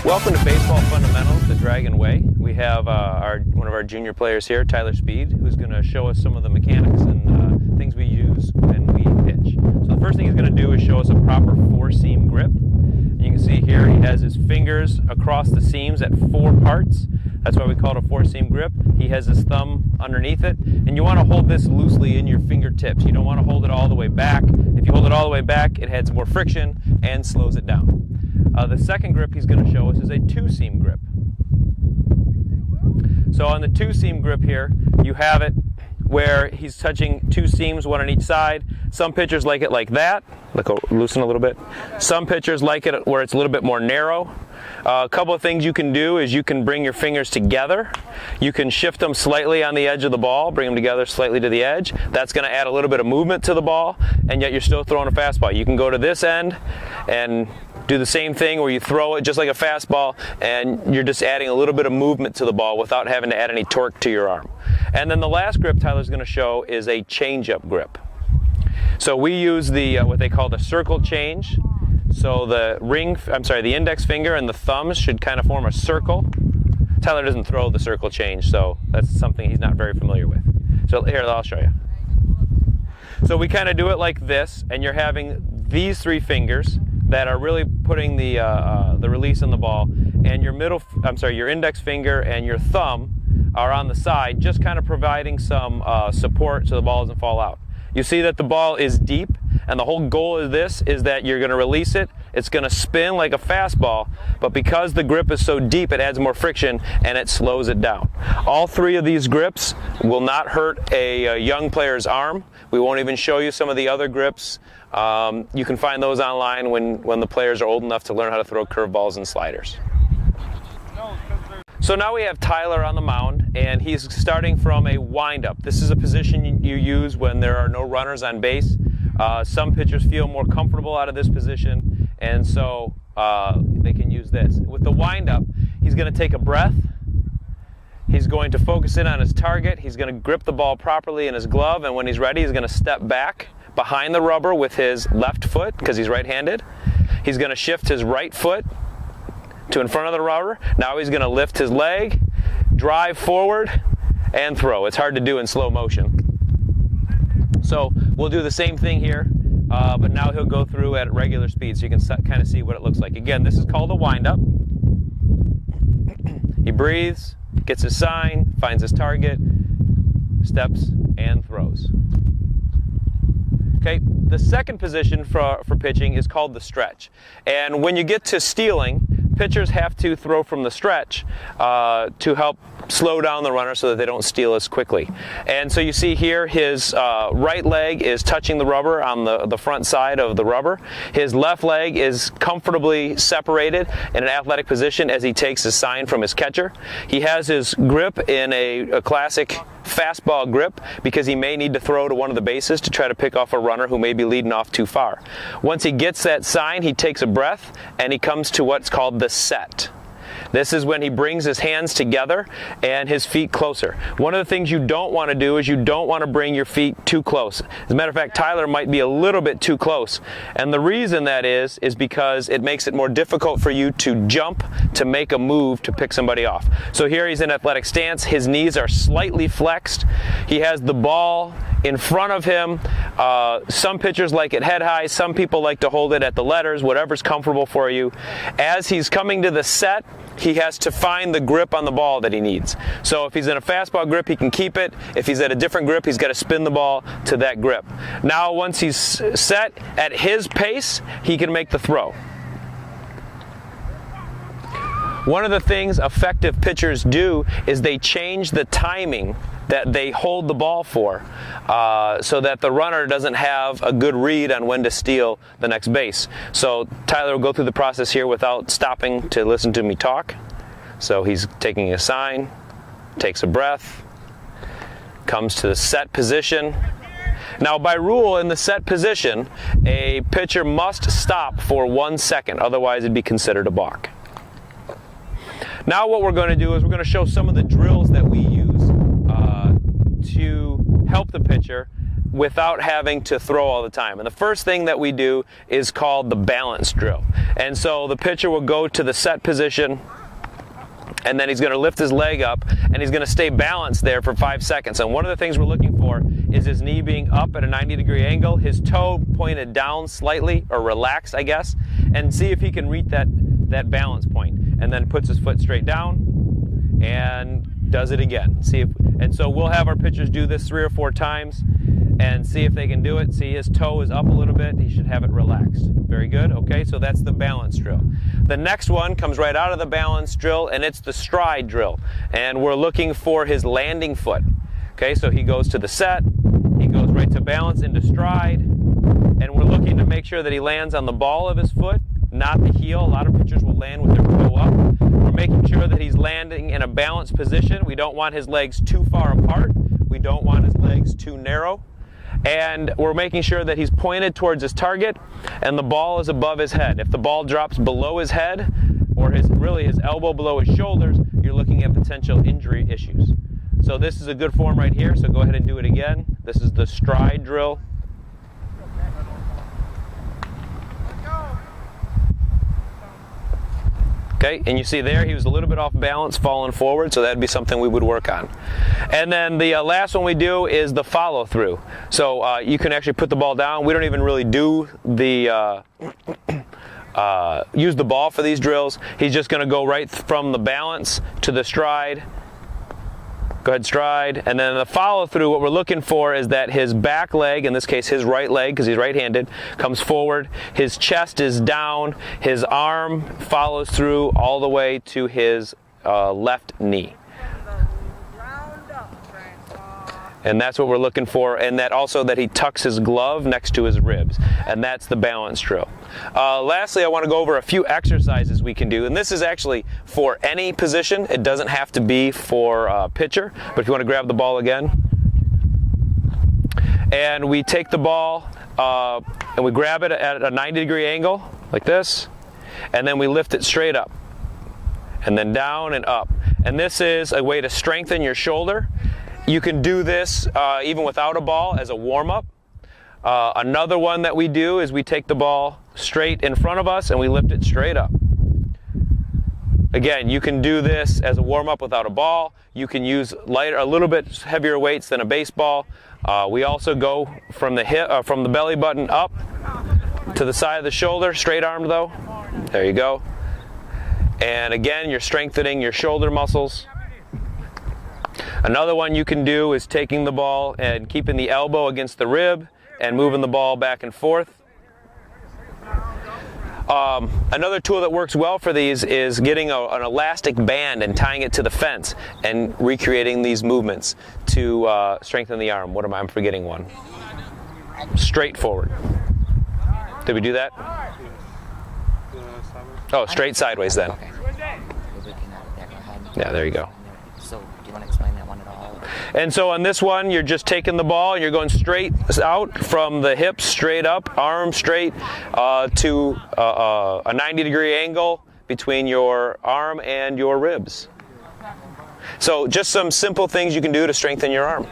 Welcome to Baseball Fundamentals, the Dragon Way. We have one of our junior players here, Tyler Speed, who's going to show us some of the mechanics and things we use when we pitch. So the first thing he's going to do is show us a proper four-seam grip. You can see here he has his fingers across the seams at 4 parts. That's why we call it a four-seam grip. He has his thumb underneath it, and you want to hold this loosely in your fingertips. You don't want to hold it all the way back. If you hold it all the way back, it adds more friction and slows it down. The second grip he's going to show us is a two-seam grip. So on the two-seam grip here, you have it where he's touching 2 seams, one on each side. Some pitchers like it like that. Loosen a little bit. Some pitchers like it where it's a little bit more narrow. A couple of things you can do is you can bring your fingers together. You can shift them slightly on the edge of the ball, bring them together slightly to the edge. That's going to add a little bit of movement to the ball, and yet you're still throwing a fastball. You can go to this end and do the same thing where you throw it just like a fastball, and you're just adding a little bit of movement to the ball without having to add any torque to your arm. And then the last grip Tyler's going to show is a change-up grip. So we use the what they call the circle change. So the index finger and the thumbs should kind of form a circle. Tyler doesn't throw the circle change, so that's something he's not very familiar with. So here, I'll show you. So we kind of do it like this, and you're having these 3 fingers that are really putting the release on the ball, and your index finger and your thumb are on the side, just kind of providing some support so the ball doesn't fall out. You see that the ball is deep, and the whole goal of this is that you're going to release it. It's going to spin like a fastball, but because the grip is so deep, it adds more friction and it slows it down. All 3 of these grips will not hurt a young player's arm. We won't even show you some of the other grips. You can find those online when the players are old enough to learn how to throw curveballs and sliders. So now we have Tyler on the mound, and he's starting from a windup. This is a position you use when there are no runners on base. Some pitchers feel more comfortable out of this position, and so they can use this. With the windup, he's going to take a breath. He's going to focus in on his target. He's going to grip the ball properly in his glove, and when he's ready, he's going to step back behind the rubber with his left foot, because he's right-handed. He's going to shift his right foot to in front of the rubber. Now he's going to lift his leg, drive forward, and throw. It's hard to do in slow motion. So we'll do the same thing here, but now he'll go through at regular speed so you can kind of see what it looks like. Again, this is called a windup. He breathes, gets his sign, finds his target, steps, and throws. Okay, the second position for pitching is called the stretch. And when you get to stealing, pitchers have to throw from the stretch to help slow down the runner so that they don't steal as quickly. And so you see here his right leg is touching the rubber on the front side of the rubber. His left leg is comfortably separated in an athletic position as he takes his sign from his catcher. He has his grip in a classic fastball grip because he may need to throw to one of the bases to try to pick off a runner who may be leading off too far. Once he gets that sign, he takes a breath and he comes to what's called the set. This is when he brings his hands together and his feet closer. One of the things you don't want to do is you don't want to bring your feet too close. As a matter of fact, Tyler might be a little bit too close. And the reason that is because it makes it more difficult for you to jump to make a move to pick somebody off. So here he's in athletic stance. His knees are slightly flexed. He has the ball in front of him. Some pitchers like it head high. Some people like to hold it at the letters, whatever's comfortable for you. As he's coming to the set, he has to find the grip on the ball that he needs. So if he's in a fastball grip, he can keep it. If he's at a different grip, he's got to spin the ball to that grip. Now, once he's set at his pace, he can make the throw. One of the things effective pitchers do is they change the timing that they hold the ball for so that the runner doesn't have a good read on when to steal the next base. So Tyler will go through the process here without stopping to listen to me talk. So he's taking a sign, takes a breath, comes to the set position. Now, by rule, in the set position, a pitcher must stop for 1 second, otherwise it'd be considered a balk. Now what we're going to do is we're going to show some of the drills that we use to help the pitcher without having to throw all the time. And the first thing that we do is called the balance drill. And so the pitcher will go to the set position, and then he's going to lift his leg up, and he's going to stay balanced there for 5 seconds. And one of the things we're looking for is his knee being up at a 90-degree angle, his toe pointed down slightly, or relaxed, I guess, and see if he can reach that balance point. And then puts his foot straight down and does it again. And so we'll have our pitchers do this 3 or 4 times and see if they can do it. See, his toe is up a little bit. He should have it relaxed. Very good. Okay, so that's the balance drill. The next one comes right out of the balance drill, and it's the stride drill. And we're looking for his landing foot. Okay, so he goes to the set. He goes right to balance into stride. And we're looking to make sure that he lands on the ball of his foot, not the heel. A lot of pitchers will land with their toe up. We're making sure that he's landing in a balanced position. We don't want his legs too far apart. We don't want his legs too narrow. And we're making sure that he's pointed towards his target and the ball is above his head. If the ball drops below his head, or his elbow below his shoulders, you're looking at potential injury issues. So this is a good form right here, so go ahead and do it again. This is the stride drill. Okay, and you see there he was a little bit off balance falling forward, so that'd be something we would work on. And then the last one we do is the follow through. So you can actually put the ball down. We don't even really do the use the ball for these drills. He's just going to go right from the balance to the stride. Go ahead, stride. And then the follow through, what we're looking for is that his back leg, in this case his right leg because he's right-handed, comes forward. His chest is down. His arm follows through all the way to his left knee. And that's what we're looking for, and that also that he tucks his glove next to his ribs, and that's the balance drill. Lastly, I want to go over a few exercises we can do, and this is actually for any position. It doesn't have to be for pitcher, but if you want to grab the ball again, and we take the ball and we grab it at a 90-degree angle like this, and then we lift it straight up, and then down and up. And this is a way to strengthen your shoulder. You can do this even without a ball as a warm-up. Another one that we do is we take the ball straight in front of us and we lift it straight up. Again, you can do this as a warm-up without a ball. You can use a little bit heavier weights than a baseball. We also go from the belly button up to the side of the shoulder, straight armed though. There you go. And again, you're strengthening your shoulder muscles. Another one you can do is taking the ball and keeping the elbow against the rib and moving the ball back and forth. Another tool that works well for these is getting an elastic band and tying it to the fence and recreating these movements to strengthen the arm. I'm forgetting one. Straight forward. Did we do that? Oh, straight sideways then. Okay. Yeah, there you go. So, do you want to explain that one at all? And so on this one, you're just taking the ball and you're going straight out from the hips, straight up, arm straight to a 90-degree angle between your arm and your ribs. So just some simple things you can do to strengthen your arm.